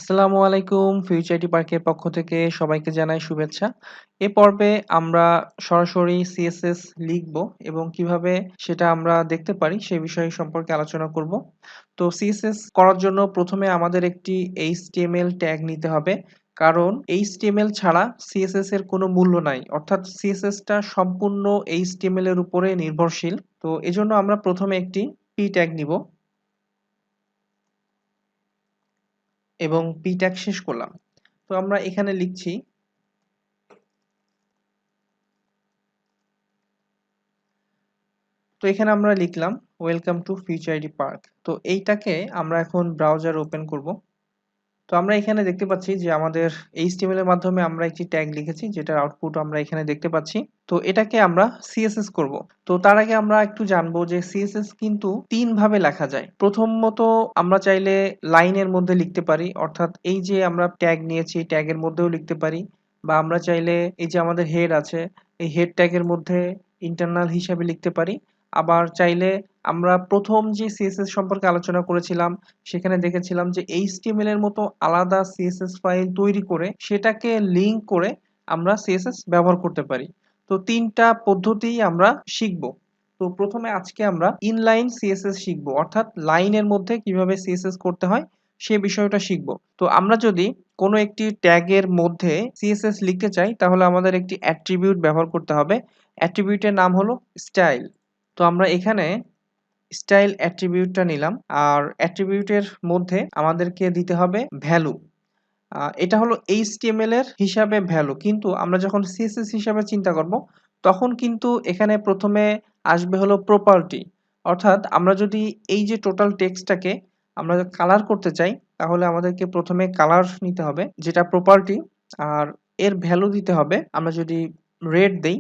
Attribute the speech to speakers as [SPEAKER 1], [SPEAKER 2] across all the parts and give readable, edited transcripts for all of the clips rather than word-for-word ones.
[SPEAKER 1] আসসালামু আলাইকুম। ফিউচারিটি পার্কের পক্ষ থেকে সবাইকে জানাই শুভেচ্ছা। এ পর্বে আমরা সরাসরি সিএসএস লিখব এবং কিভাবে সেটা আমরা দেখতে পারি সে বিষয় সম্পর্কে আলোচনা করব। তো সিএসএস করার জন্য প্রথমে আমাদের একটি HTML ট্যাগ নিতে হবে। কারণ HTML ছাড়া সিএসএস এর কোনো মূল্য নাই। অর্থাৎ সিএসএসটা সম্পূর্ণ HTML এর উপরে নির্ভরশীল। তো এজন্য আমরা প্রথমে একটি p ট্যাগ নিব এবং p ট্যাগ শেষ করলাম। তো আমরা এখানে লিখছি তো এখানে আমরা লিখলাম ওয়েলকাম টু ফিউচারিটি পার্ক। তো এইটাকে আমরা এখন ব্রাউজার ওপেন করব। তো আমরা এখানে দেখতে পাচ্ছি যে আমাদের HTML এর মাধ্যমে আমরা একটি ট্যাগ লিখেছি যেটার আউটপুট আমরা এখানে দেখতে পাচ্ছি। তো এটাকে আমরা CSS করব। তো তার আগে আমরা একটু জানবো যে CSS কিন্তু তিন ভাবে লেখা যায়। প্রথমত আমরা চাইলে লাইনের মধ্যে লিখতে পারি, অর্থাৎ এই যে আমরা ট্যাগ নিয়েছি ট্যাগের মধ্যেও লিখতে পারি, বা আমরা চাইলে এই যে আমাদের হেড আছে এই হেড ট্যাগের মধ্যে ইন্টারনাল হিসাবে লিখতে পারি। আবার চাইলে আমরা প্রথম যে CSS সম্পর্কে আলোচনা করেছিলাম সেখানে দেখেছিলাম যে HTML এর মতো আলাদা CSS ফাইল তৈরি করে সেটাকে লিংক করে আমরা CSS ব্যবহার করতে পারি। তো তিনটা পদ্ধতিই আমরা শিখব। তো প্রথমে আজকে আমরা ইনলাইন CSS শিখব, অর্থাৎ লাইনের মধ্যে কিভাবে CSS করতে হয় সে বিষয়টা শিখব। তো আমরা যদি কোনো একটি ট্যাগের মধ্যে CSS লিখতে চাই তাহলে আমাদের একটি অ্যাট্রিবিউট ব্যবহার করতে হবে। অ্যাট্রিবিউটের নাম হলো স্টাইল। তো আমরা এখানে স্টাইল অ্যাট্রিবিউটটা নিলাম, আর অ্যাট্রিবিউটের মধ্যে আমাদেরকে দিতে হবে ভ্যালু। এটা হলো HTML এর হিসাবে ভ্যালু, কিন্তু আমরা যখন CSS হিসাবে চিন্তা করব তখন কিন্তু এখানে প্রথমে আসবে হলো প্রপার্টি। অর্থাৎ আমরা যদি এই যে টোটাল টেক্সটটাকে আমরা কালার করতে চাই তাহলে আমাদেরকে প্রথমে কালার নিতে হবে যেটা প্রপার্টি, আর এর ভ্যালু দিতে হবে আমরা যদি রেড দেই।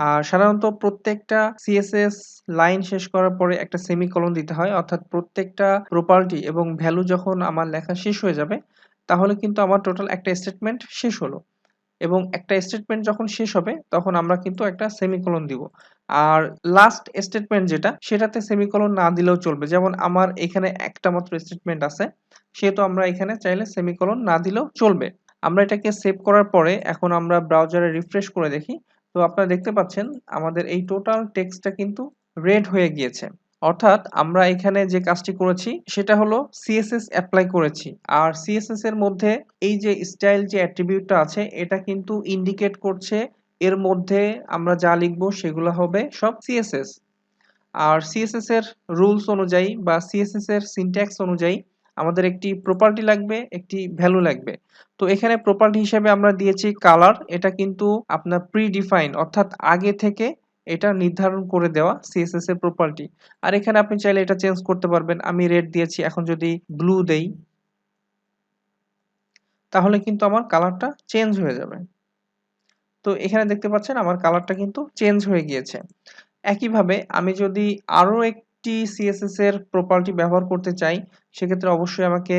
[SPEAKER 1] আর সাধারণত প্রত্যেকটা CSS লাইন শেষ করার পরে একটা সেমিকোলন দিতে হয়, অর্থাৎ প্রত্যেকটা প্রপার্টি এবং ভ্যালু যখন আমার লেখা শেষ হয়ে যাবে তাহলে কিন্তু আমার টোটাল একটা স্টেটমেন্ট শেষ হলো। এবং একটা স্টেটমেন্ট যখন শেষ হবে তখন আমরা কিন্তু একটা সেমিকোলন দিব। আর লাস্ট স্টেটমেন্ট যেটা সেটাতে সেমিকোলন না দিলেও চলবে। যেমন আমার এখানে একটা মাত্র স্টেটমেন্ট আছে, সেহেতু আমরা এখানে চাইলে সেমিকোলন না দিলেও চলবে। আমরা এটাকে সেভ করার পরে এখন আমরা ব্রাউজারে রিফ্রেশ করে দেখি। তো আপনারা দেখতে পাচ্ছেন আমাদের এই টোটাল টেক্সটটা কিন্তু রেড হয়ে গিয়েছে। অর্থাৎ আমরা এখানে যে কাজটি করেছি সেটা হলো CSS অ্যাপ্লাই করেছি। আর CSS এর মধ্যে এই যে স্টাইল যে অ্যাট্রিবিউটটা আছে এটা কিন্তু ইন্ডিকেট করছে এর মধ্যে আমরা যা লিখব সেগুলো হবে সব CSS। আর CSS এর রুলস অনুযায়ী বা CSS এর সিনট্যাক্স অনুযায়ী আমাদের একটি প্রপার্টি লাগবে, একটি ভ্যালু লাগবে। তো এখানে প্রপার্টি হিসেবে আমরা দিয়েছি কালার। এটা কিন্তু আপনার প্রি-ডিফাইন, অর্থাৎ আগে থেকে এটা নির্ধারণ করে দেওয়া CSS এর প্রপার্টি। আর এখানে আপনি চাইলে এটা চেঞ্জ করতে পারবেন। আমি রেড দিয়েছি, এখন যদি ব্লু দেই তাহলে কিন্তু আমার কালারটা চেঞ্জ হয়ে যাবে। তো এখানে দেখতে পাচ্ছেন আমার কালারটা কিন্তু চেঞ্জ হয়ে গিয়েছে। একইভাবে আমি যদি আরো একটি CSS এর প্রপার্টি ব্যবহার করতে চাই সেক্ষেত্রে অবশ্যই আমাকে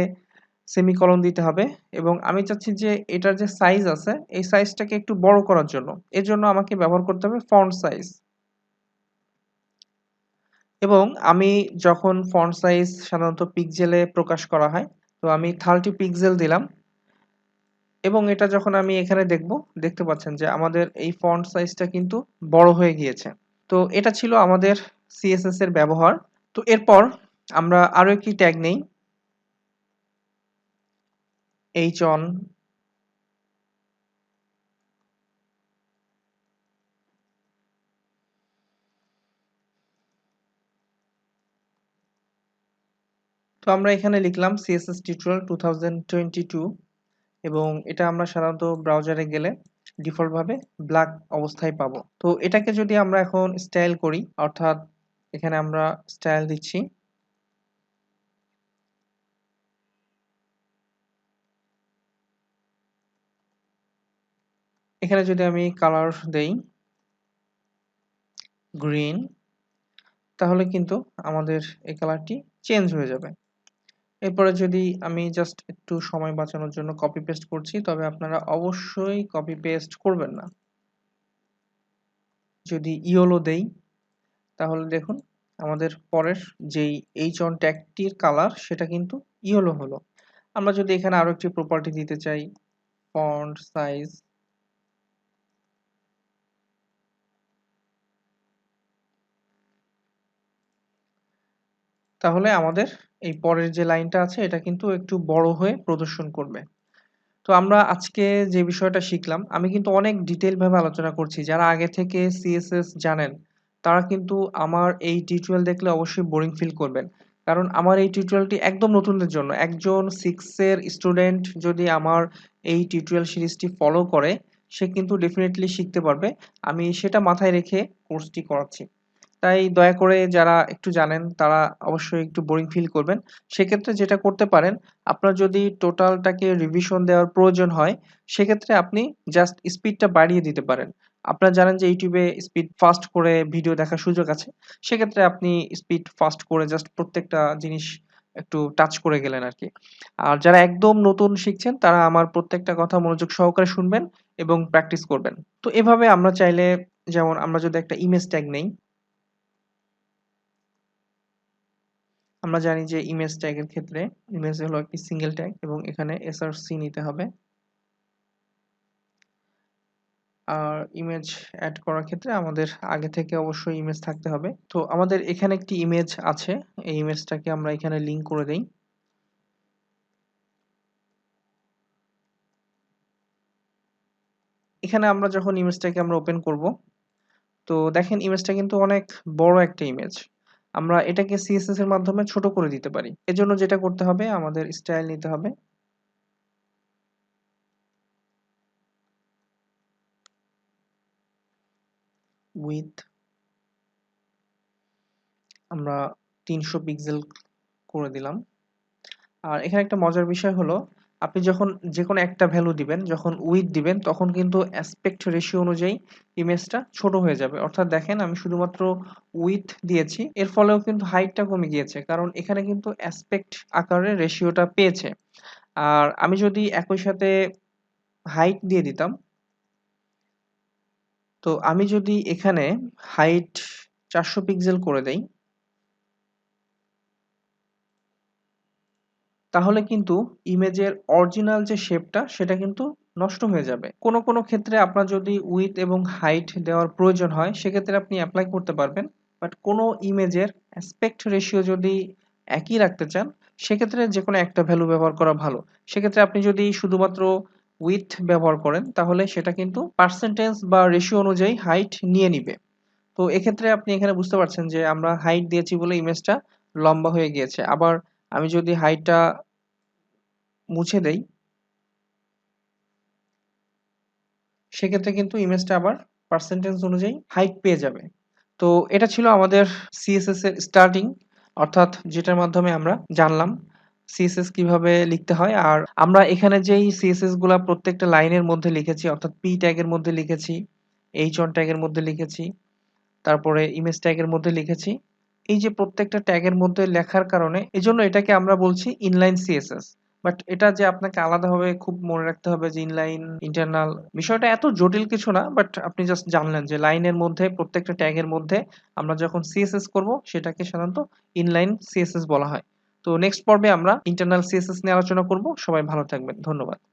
[SPEAKER 1] সেমিকোলন দিতে হবে, এবং আমি চাচ্ছি যে এটার যে সাইজ আছে এই সাইজটাকে একটু বড় করার জন্য এজন্য আমাকে ব্যবহার করতে হবে ফন্ট সাইজ। এবং আমি যখন ফন্ট সাইজ সাধারণত পিক্সেলে প্রকাশ করা হয়, তো আমি 30 পিক্সেল দিলাম এবং এটা যখন আমি এখানে দেখব দেখতে পাচ্ছেন যে আমাদের এই ফন্ট সাইজটা কিন্তু বড় হয়ে গিয়েছে। তো এটা ছিল আমাদের CSS এর ব্যবহার। তো এরপর আমরা আরো একটি ট্যাগ নেই, on। তো আমরা এখানে লিখলাম CSS টিউটোরিয়াল 2022 এবং এটা আমরা সাধারণত ব্রাউজারে গেলে ডিফল্ট ভাবে ব্ল্যাক অবস্থায় পাবো। তো এটাকে যদি আমরা এখন স্টাইল করি, অর্থাৎ এখানে আমরা স্টাইল দিচ্ছি, এখানে যদি আমি কালার দেই গ্রিন তাহলে কিন্তু আমাদের এই কালারটি চেঞ্জ হয়ে যাবে। এরপরে যদি আমি জাস্ট একটু সময় বাঁচানোর জন্য কপি পেস্ট করছি, তবে আপনারা অবশ্যই কপি পেস্ট করবেন না। যদি ইয়েলো দেই তাহলে দেখুন আমাদের পরের যেই on ট্যাগটির কালার সেটা কিন্তু ইয়েলো হলো। আমরা যদি এখানে আরো একটি প্রপার্টি দিতে চাই, ফন্ট সাইজ, তাহলে আমাদের এই পরের যে লাইনটা আছে এটা কিন্তু একটু বড় হয়ে প্রদর্শন করবে। তো আমরা আজকে যে বিষয়টা শিখলাম, আমি কিন্তু অনেক ডিটেইল ভাবে আলোচনা করছি। যারা আগে থেকে CSS জানেন, তারা কিন্তু আমার এই টিউটোরিয়াল দেখলে অবশ্যই বোরিং ফিল করবেন। কারণ আমার এই টিউটোরিয়ালটি একদম নতুনদের জন্য। একজন 6 এর স্টুডেন্ট যদি আমার এই টিউটোরিয়াল সিরিজটি ফলো করে, সে কিন্তু ডেফিনিটলি শিখতে পারবে। আমি সেটা মাথায় রেখে কোর্সটি করাচ্ছি। তাই দয়া করে যারা একটু জানেন তারা অবশ্যই একটু বোরিং ফিল করবেন। সেক্ষেত্রে যেটা করতে পারেন, আপনার যদি টোটালটাকে রিভিশন দেওয়ার প্রয়োজন হয়, সেক্ষেত্রে আপনি জাস্ট স্পিডটা বাড়িয়ে দিতে পারেন। আপনারা জানেন যে YouTube এ স্পিড ফাস্ট করে ভিডিও দেখার সুযোগ আছে। সেক্ষেত্রে আপনি স্পিড ফাস্ট করে জাস্ট প্রত্যেকটা জিনিস একটু টাচ করে গেলেন আরকি। আর যারা একদম নতুন শিখছেন তারা আমার প্রত্যেকটা কথা মনোযোগ সহকারে শুনবেন এবং প্র্যাকটিস করবেন। তো এভাবে আমরা চাইলে, যেমন আমরা যদি একটা ইমেজ ট্যাগ নেই, আমরা জানি যে ইমেজ ট্যাগের ক্ষেত্রে ইমেজ হলো একটি সিঙ্গেল ট্যাগ এবং এখানে src নিতে হবে। আর ইমেজ অ্যাড করার ক্ষেত্রে আমাদের আগে থেকে অবশ্যই ইমেজ থাকতে হবে। তো আমাদের এখানে একটি ইমেজ আছে, এই ইমেজটাকে আমরা এখানে লিংক করে দেই। এখানে আমরা যখন ইমেজটাকে আমরা ওপেন করব, তো দেখেন ইমেজটা কিন্তু অনেক বড় একটা ইমেজ। আমরা এটাকে CSS এর মাধ্যমে ছোট করে দিতে পারি। এজন্য যেটা করতে হবে, আমাদের স্টাইল নিতে হবে, উইথ আমরা 300 পিক্সেল করে দিলাম। আর এখানে একটা মজার বিষয় হলো, আপনি যখন যেকোনো একটা ভ্যালু দিবেন, যখন উইথ দিবেন তখন কিন্তু অ্যাসপেক্ট রেশিও অনুযায়ী ইমেজটা ছোট হয়ে যাবে। অর্থাৎ দেখেন আমি শুধুমাত্র উইথ দিয়েছি, এর ফলেও কিন্তু হাইটটা কমে গিয়েছে, কারণ এখানে কিন্তু অ্যাসপেক্ট আকারে রেশিওটা পেয়েছে। আর আমি যদি একই সাথে হাইট দিয়ে দিতাম, তো আমি যদি এখানে হাইট 400 পিক্সেল করে দেই, তাহলে কিন্তু ইমেজের অরিজিনাল যে শেপটা সেটা কিন্তু নষ্ট হয়ে যাবে। কোনো ক্ষেত্রে আপনার যদি উইডথ এবং হাইট দেওয়ার প্রয়োজন হয়, সেক্ষেত্রে আপনি এপ্লাই করতে পারবেন। বাট কোনো ইমেজের অ্যাসপেক্ট রেশিও যদি একই রাখতে চান, সেক্ষেত্রে যেকোনো একটা ভ্যালু ব্যবহার করা ভালো। সেক্ষেত্রে আপনি যদি শুধুমাত্র উইডথ ব্যবহার করেন, তাহলে সেটা কিন্তু পার্সেন্টেজ বা রেশিও অনুযায়ী হাইট নিয়ে নিবে। তো এক্ষেত্রে আপনি এখানে বুঝতে পারছেন যে আমরা হাইট দিয়েছি বলে ইমেজটা লম্বা হয়ে গিয়েছে। আবার আমি যদি হাইটটা মুছে দেই, সেক্ষেত্রে কিন্তু ইমেজটা আবার পার্সেন্টেজ অনুযায়ী হাইট পেয়ে যাবে। তো এটা ছিল আমাদের সিএসএস এর স্টার্টিং, অর্থাৎ যেটার মাধ্যমে আমরা জানলাম সিএসএস কিভাবে লিখতে হয়। আর আমরা এখানে যেই সিএসএস গুলা প্রত্যেকটা লাইনের মধ্যে লিখেছি, অর্থাৎ পি ট্যাগের মধ্যে লিখেছি, এইচ অন ট্যাগের মধ্যে লিখেছি, তারপরে ইমেজ ট্যাগের মধ্যে লিখেছি। এই যে প্রত্যেকটা ট্যাগের মধ্যে লেখার কারণে, এজন্য এটাকে আমরা বলছি ইনলাইন সিএসএস। বাট এটা যে আপনাকে আলাদাভাবে খুব মনে রাখতে হবে যে ইনলাইন, ইন্টারনাল, বিষয়টা এত জটিল কিছু না। বাট আপনি জাস্ট জানলেন যে লাইনের মধ্যে প্রত্যেকটা ট্যাগের মধ্যে আমরা যখন সিএসএস করব, সেটাকে সাধারণত ইনলাইন সিএসএস বলা হয়। তো নেক্সট পর্বে আমরা ইন্টারনাল সিএসএস নিয়ে আলোচনা করব। সবাই ভালো থাকবেন। ধন্যবাদ।